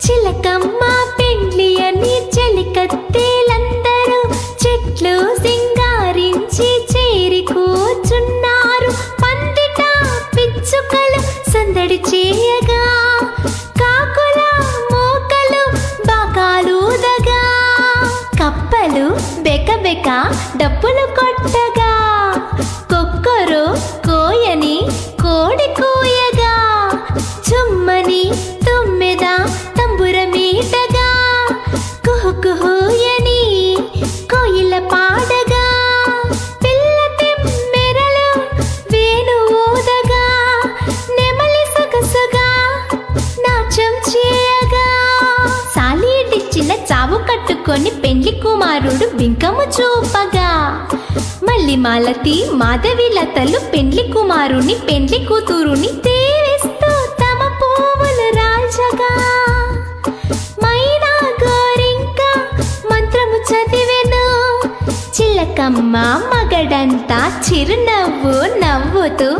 చిలకమ్మ పెండ్లి అని చెలికత్తేలందరూ చెట్లు సింగారించి చేరి కూర్చున్నారు. పందిట పిచ్చుకలు సందడి చేయగా, కాకుల మూకలు బాకాలుదగా, కప్పలు బెకబెక డప్పులు కొట్టగా, కొక్కరు కోయని కోడి కూయగా, చుమ్మని తుమ్మెద తంబురమీటగా, కుహుకుహుయని కోయిల పాడగా, పిల్ల తెమ్మెరలు వేణు ఊదగా, నెమలి సొగసుగా నాట్యం చేయగా, సాలీడిచ్చిన చావు కట్టుకొని పెండ్లి కుమారుడు బింకము చూపగా, మల్లి మాలతి మాధవి లతలు పెండ్లి కుమారుని పెండ్లి కూతురుని దేవిస్తూ తమ పువ్వులు రాల్చగా, మైనా గోరింక మంత్రము చదివెను. చిలకమ్మ మగడంతా చిరునవ్వు నవ్వుతూ